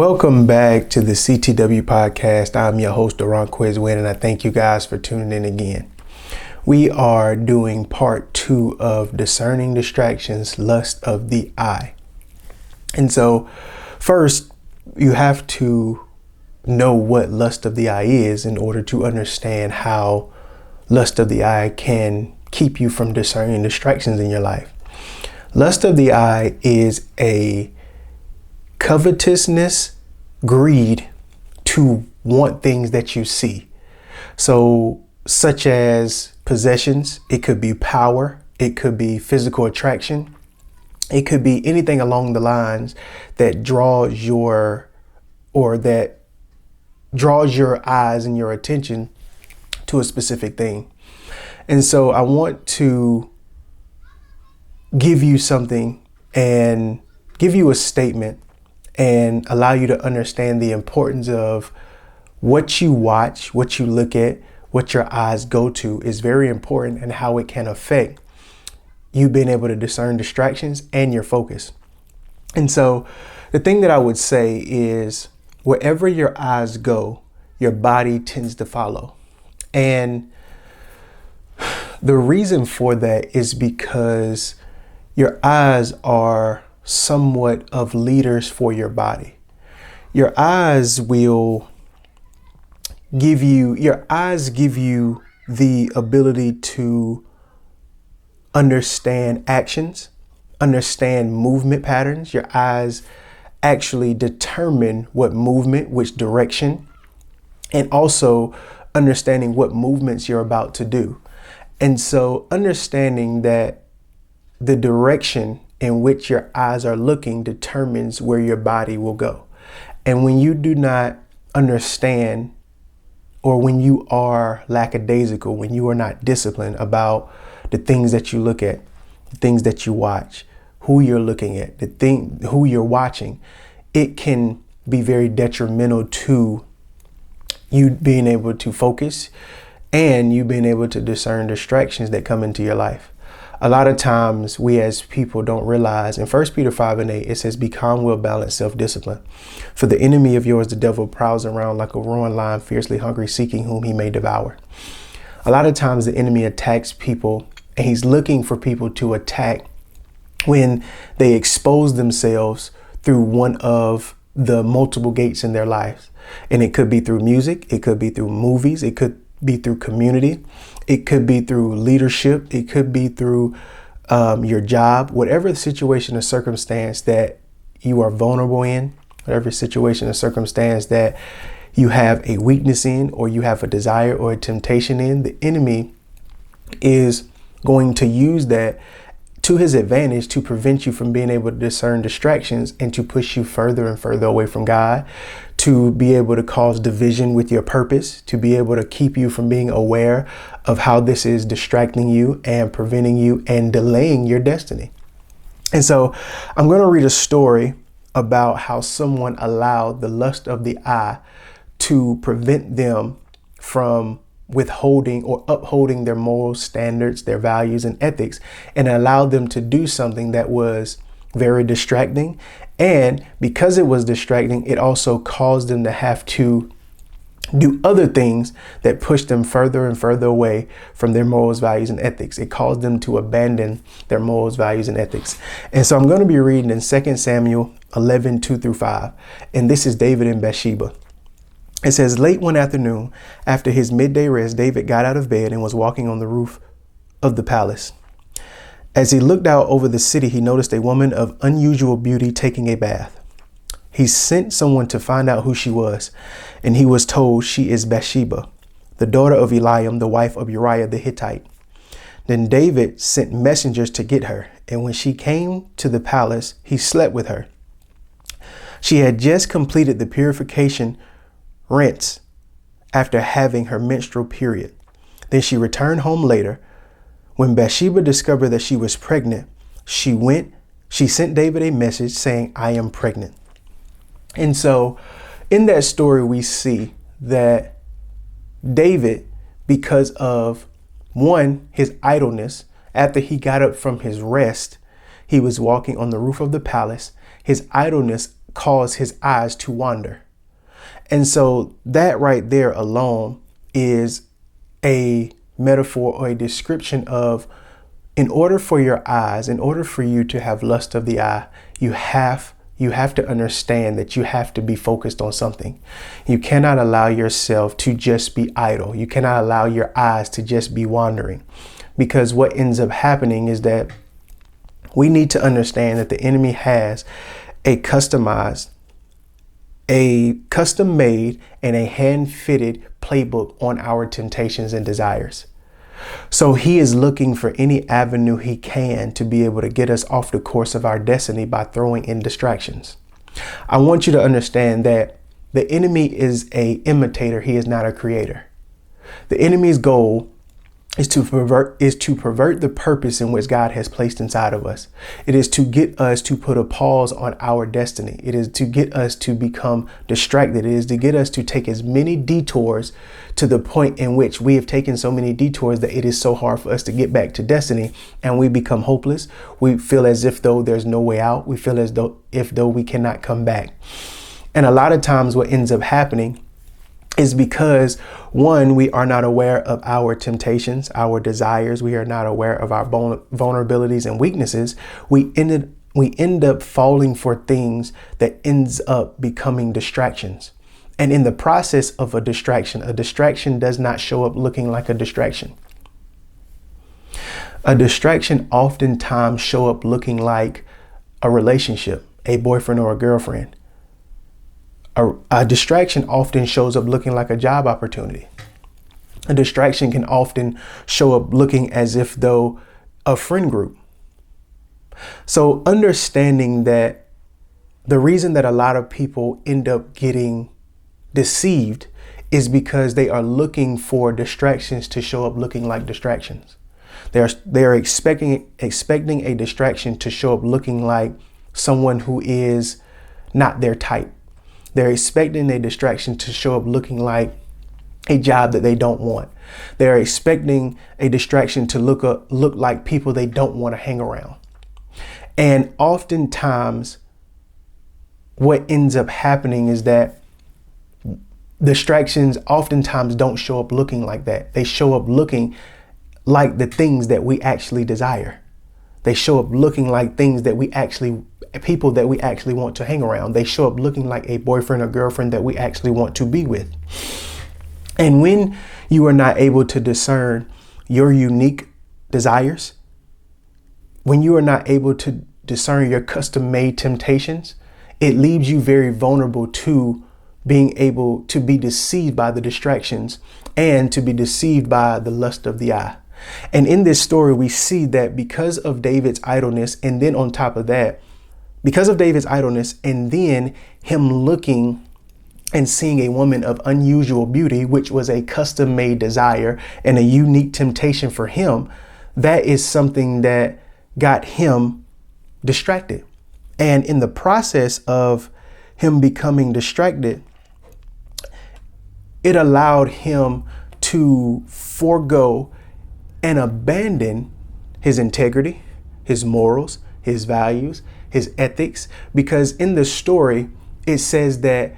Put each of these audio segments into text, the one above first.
Welcome back to the C.T.W podcast. I'm your host, Duran Quizwin, and I thank you guys for tuning in again. We are doing part 2 of Discerning Distractions, Lust of the Eye. And so first, you have to know what lust of the eye is in order to understand how lust of the eye can keep you from discerning distractions in your life. Lust of the eye is a covetousness, greed to want things that you see. So such as possessions, it could be power, it could be physical attraction, it could be anything along the lines that draws your eyes and your attention to a specific thing. And so I want to give you something and give you a statement and allow you to understand the importance of what you watch, what you look at, what your eyes go to is very important, and how it can affect you being able to discern distractions and your focus. And so the thing that I would say is wherever your eyes go, your body tends to follow. And the reason for that is because your eyes are somewhat of leaders for your body. Your eyes give you the ability to understand actions, understand movement patterns. Your eyes actually determine what movement, which direction, and also understanding what movements you're about to do. And so understanding that the direction in which your eyes are looking determines where your body will go. And when you do not understand, or when you are lackadaisical, when you are not disciplined about the things that you look at, the things that you watch, who you're looking at, who you're watching, it can be very detrimental to you being able to focus and you being able to discern distractions that come into your life. A lot of times we as people don't realize in 1 Peter 5:8, it says, be calm, well-balanced, self-discipline. For the enemy of yours, the devil, prowls around like a roaring lion, fiercely hungry, seeking whom he may devour. A lot of times the enemy attacks people, and he's looking for people to attack when they expose themselves through one of the multiple gates in their lives. And it could be through music, it could be through movies, it could be through community, it could be through leadership, it could be through your job, whatever the situation or circumstance that you are vulnerable in, whatever situation or circumstance that you have a weakness in, or you have a desire or a temptation in, the enemy is going to use that to his advantage to prevent you from being able to discern distractions and to push you further and further away from God, to be able to cause division with your purpose, to be able to keep you from being aware of how this is distracting you and preventing you and delaying your destiny. And so I'm going to read a story about how someone allowed the lust of the eye to prevent them from withholding or upholding their moral standards, their values and ethics, and allowed them to do something that was very distracting. And because it was distracting, it also caused them to have to do other things that pushed them further and further away from their morals, values, and ethics. It caused them to abandon their morals, values, and ethics. And so I'm going to be reading in 2 Samuel 11:2-5. And this is David and Bathsheba. It says, late one afternoon, after his midday rest, David got out of bed and was walking on the roof of the palace. As he looked out over the city, he noticed a woman of unusual beauty taking a bath. He sent someone to find out who she was, and he was told she is Bathsheba, the daughter of Eliam, the wife of Uriah the Hittite. Then David sent messengers to get her, and when she came to the palace, he slept with her. She had just completed the purification rinse after having her menstrual period. Then she returned home later. When Bathsheba discovered that she was pregnant, she sent David a message saying, I am pregnant. And so in that story, we see that David, because of one, his idleness, after he got up from his rest, he was walking on the roof of the palace. His idleness cause his eyes to wander. And so that right there alone is a metaphor or a description of, in order for you to have lust of the eye, you have to understand that you have to be focused on something. You cannot allow yourself to just be idle. You cannot allow your eyes to just be wandering, because what ends up happening is that we need to understand that the enemy has a custom made and a hand fitted playbook on our temptations and desires. So he is looking for any avenue he can to be able to get us off the course of our destiny by throwing in distractions. I want you to understand that the enemy is an imitator. He is not a creator. The enemy's goal is to pervert the purpose in which God has placed inside of us. It is to get us to put a pause on our destiny. It is to get us to become distracted. It is to get us to take as many detours to the point in which we have taken so many detours that it is so hard for us to get back to destiny, and we become hopeless. We feel as if though there's no way out. We feel as though we cannot come back. And a lot of times what ends up happening is because, one, we are not aware of our temptations, our desires. We are not aware of our vulnerabilities and weaknesses. We end up falling for things that ends up becoming distractions. And in the process of a distraction does not show up looking like a distraction. A distraction oftentimes show up looking like a relationship, a boyfriend or a girlfriend. A distraction often shows up looking like a job opportunity. A distraction can often show up looking as if though a friend group. So understanding that the reason that a lot of people end up getting deceived is because they are looking for distractions to show up looking like distractions. They are expecting a distraction to show up looking like someone who is not their type. They're expecting a distraction to show up looking like a job that they don't want. They're expecting a distraction to look like people they don't want to hang around. And oftentimes what ends up happening is that distractions oftentimes don't show up looking like that. They show up looking like the things that we actually desire. They show up looking like people that we actually want to hang around. They show up looking like a boyfriend or girlfriend that we actually want to be with. And when you are not able to discern your unique desires, when you are not able to discern your custom-made temptations, it leaves you very vulnerable to being able to be deceived by the distractions and to be deceived by the lust of the eye. And in this story, we see that because of David's idleness, and then on top of that, because of David's idleness, and then him looking and seeing a woman of unusual beauty, which was a custom-made desire and a unique temptation for him, that is something that got him distracted. And in the process of him becoming distracted, it allowed him to forego and abandon his integrity, his morals, his values, his ethics, because in the story, it says that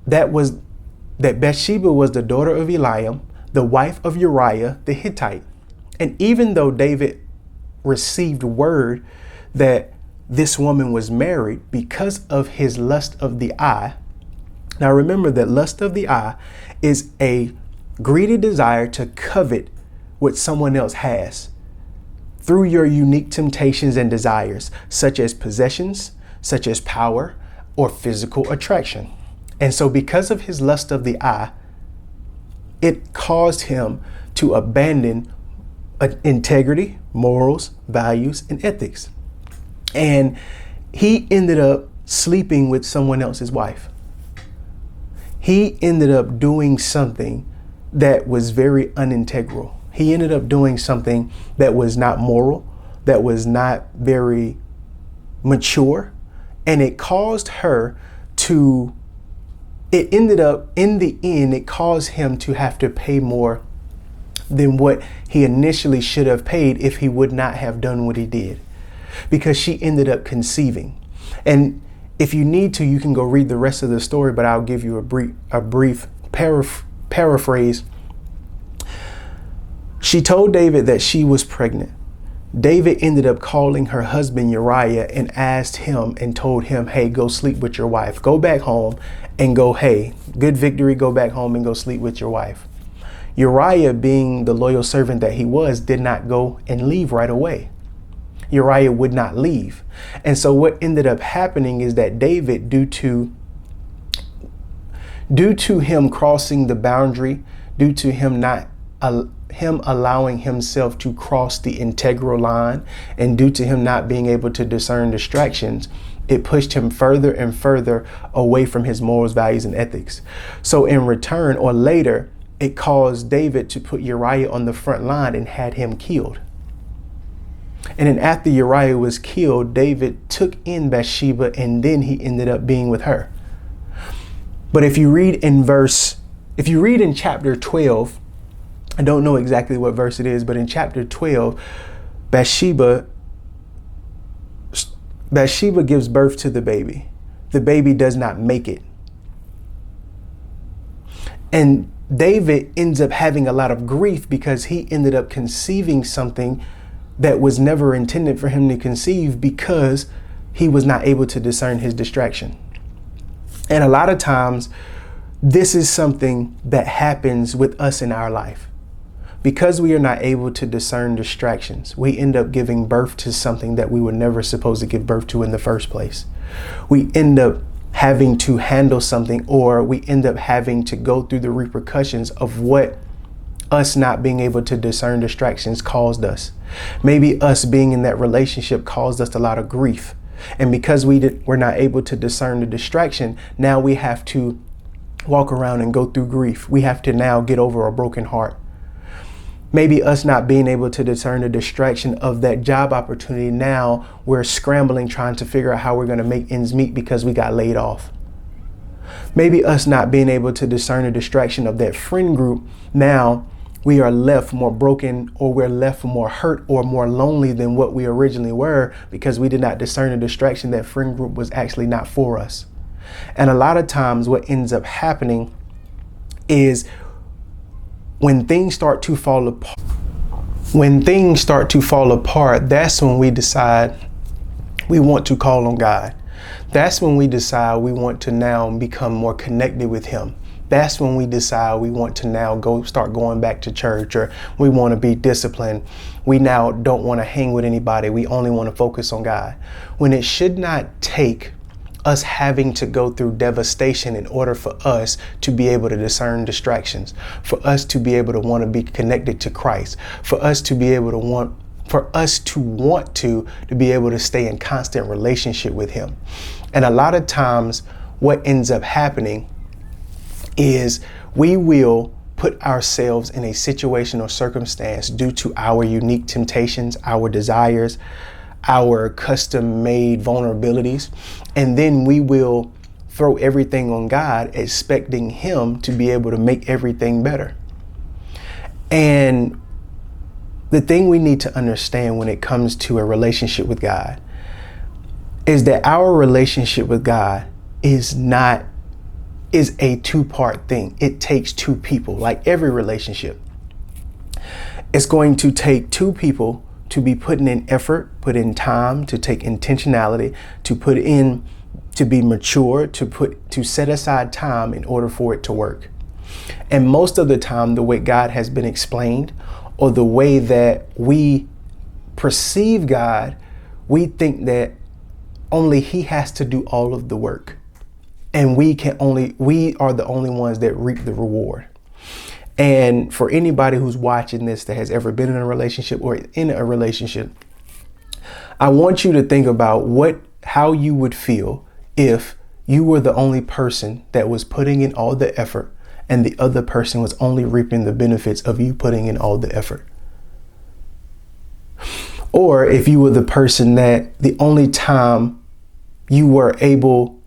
Bathsheba was the daughter of Eliam, the wife of Uriah the Hittite. And even though David received word that this woman was married because of his lust of the eye. Now remember that lust of the eye is a greedy desire to covet what someone else has through your unique temptations and desires, such as possessions, such as power, or physical attraction. And so because of his lust of the eye, it caused him to abandon integrity, morals, values, and ethics. And he ended up sleeping with someone else's wife. He ended up doing something that was very unintegral. He ended up doing something that was not moral, that was not very mature, and it caused her to, it ended up, in the end, it caused him to have to pay more than what he initially should have paid if he would not have done what he did, because she ended up conceiving. And If you need to, you can go read the rest of the story, but I'll give you a brief paraphrase. She told David that she was pregnant. David ended up calling her husband Uriah and asked him and told him, hey, go sleep with your wife. Go back home and go, hey, good victory, go back home and go sleep with your wife. Uriah, being the loyal servant that he was, did not go and leave right away. Uriah would not leave. And so what ended up happening is that David, due to him crossing the boundary, due to him allowing himself to cross the integral line, and due to him not being able to discern distractions, it pushed him further and further away from his morals, values, and ethics. So in return, or later, it caused David to put Uriah on the front line and had him killed. And then after Uriah was killed, David took in Bathsheba, and then he ended up being with her. But if you read in chapter 12, I don't know exactly what verse it is, but in chapter 12, Bathsheba gives birth to the baby. The baby does not make it. And David ends up having a lot of grief because he ended up conceiving something that was never intended for him to conceive, because he was not able to discern his distraction. And a lot of times, this is something that happens with us in our life. Because we are not able to discern distractions, we end up giving birth to something that we were never supposed to give birth to in the first place. We end up having to handle something, or we end up having to go through the repercussions of what us not being able to discern distractions caused us. Maybe us being in that relationship caused us a lot of grief. And because we're not able to discern the distraction, now we have to walk around and go through grief. We have to now get over a broken heart. Maybe us not being able to discern the distraction of that job opportunity. Now we're scrambling, trying to figure out how we're going to make ends meet because we got laid off. Maybe us not being able to discern the distraction of that friend group. Now we are left more broken, or we're left more hurt or more lonely than what we originally were, because we did not discern the distraction that friend group was actually not for us. And a lot of times what ends up happening is when things start to fall apart, that's when we decide we want to call on God. That's when we decide we want to now become more connected with Him. That's when we decide we want to now start going back to church, or we want to be disciplined. We now don't want to hang with anybody. We only want to focus on God. When it should not take us having to go through devastation in order for us to be able to discern distractions, for us to be able to want to be connected to Christ, for us to be able to want to be able to stay in constant relationship with Him. And a lot of times what ends up happening is we will put ourselves in a situation or circumstance due to our unique temptations, our desires, our custom-made vulnerabilities, and then we will throw everything on God, expecting Him to be able to make everything better. And the thing we need to understand when it comes to a relationship with God is that our relationship with God is a two-part thing. It takes two people. Like every relationship, it's going to take two people to be putting in effort, put in time, to take intentionality, to be mature, to set aside time in order for it to work. And most of the time, the way God has been explained, or the way that we perceive God, we think that only He has to do all of the work. And we are the only ones that reap the reward. And for anybody who's watching this that has ever been in a relationship or in a relationship, I want you to think about how you would feel if you were the only person that was putting in all the effort and the other person was only reaping the benefits of you putting in all the effort. Or if you were the person that the only time you were able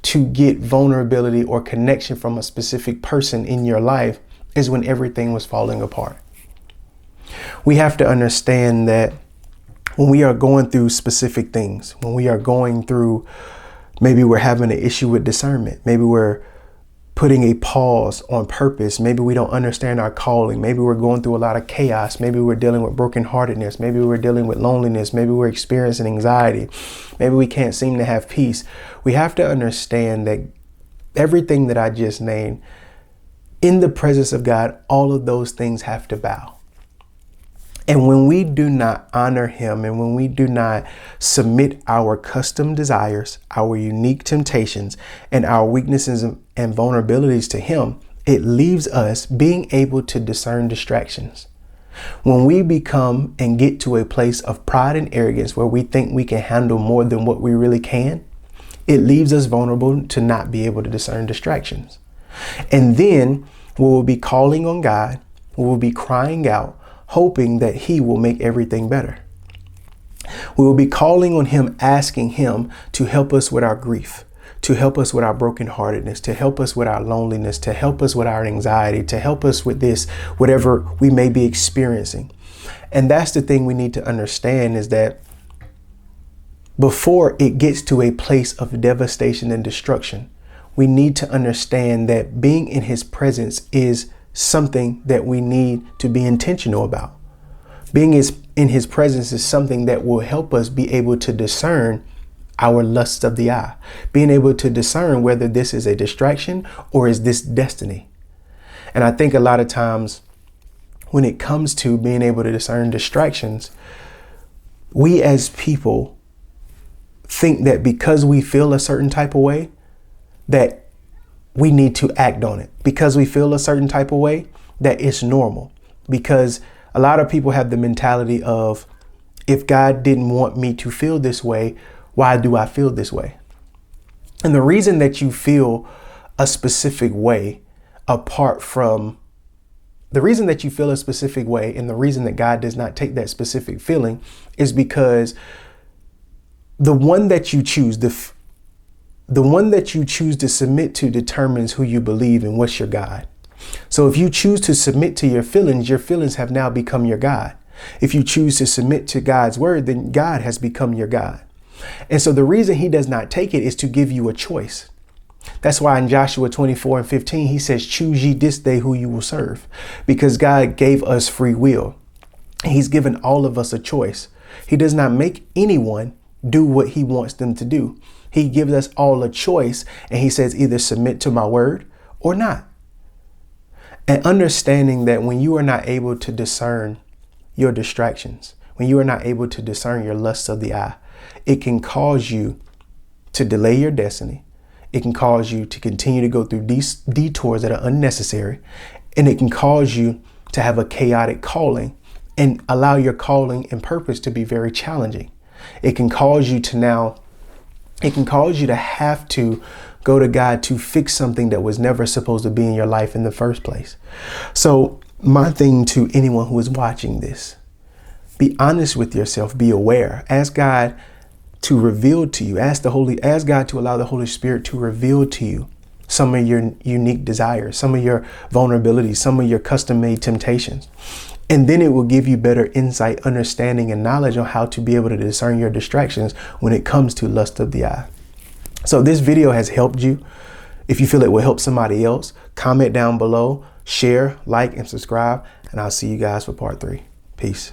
to get vulnerability or connection from a specific person in your life is when everything was falling apart. We have to understand that when we are going through specific things, when we are going through, maybe we're having an issue with discernment, maybe we're putting a pause on purpose, maybe we don't understand our calling, maybe we're going through a lot of chaos, maybe we're dealing with brokenheartedness, maybe we're dealing with loneliness, maybe we're experiencing anxiety, maybe we can't seem to have peace. We have to understand that everything that I just named, in the presence of God, all of those things have to bow. And when we do not honor him, and when we do not submit our custom desires, our unique temptations, and our weaknesses and vulnerabilities to him, it leaves us being able to discern distractions. When we become and get to a place of pride and arrogance where we think we can handle more than what we really can, it leaves us vulnerable to not be able to discern distractions. And then we will be calling on God, we will be crying out, hoping that he will make everything better. We will be calling on him, asking him to help us with our grief, to help us with our brokenheartedness, to help us with our loneliness, to help us with our anxiety, to help us with this, whatever we may be experiencing. And that's the thing we need to understand, is that before it gets to a place of devastation and destruction, we need to understand that being in his presence is something that we need to be intentional about. Being in his presence is something that will help us be able to discern our lusts of the eye, being able to discern whether this is a distraction or is this destiny. And I think a lot of times when it comes to being able to discern distractions, we as people think that because we feel a certain type of way, that we need to act on it. Because we feel a certain type of way, that it's normal. Because a lot of people have the mentality of, if God didn't want me to feel this way, why do I feel this way? And the reason that you feel a specific way the reason that you feel a specific way, and the reason that God does not take that specific feeling, is because the one that you choose, the one that you choose to submit to determines who you believe and what's your God. So if you choose to submit to your feelings have now become your God. If you choose to submit to God's word, then God has become your God. And so the reason he does not take it is to give you a choice. That's why in Joshua 24:15, he says, choose ye this day who you will serve, because God gave us free will. He's given all of us a choice. He does not make anyone do what he wants them to do. He gives us all a choice, and he says either submit to my word or not. And understanding that when you are not able to discern your distractions, when you are not able to discern your lusts of the eye, it can cause you to delay your destiny. It can cause you to continue to go through these detours that are unnecessary. And it can cause you to have a chaotic calling and allow your calling and purpose to be very challenging. It can cause you to have to go to God to fix something that was never supposed to be in your life in the first place. So my thing to anyone who is watching this, be honest with yourself, be aware, ask God to reveal to you, ask God to allow the Holy Spirit to reveal to you some of your unique desires, some of your vulnerabilities, some of your custom-made temptations. And then it will give you better insight, understanding, and knowledge on how to be able to discern your distractions when it comes to lust of the eye. So this video has helped you. If you feel it will help somebody else, comment down below, share, like, and subscribe, and I'll see you guys for part 3. Peace.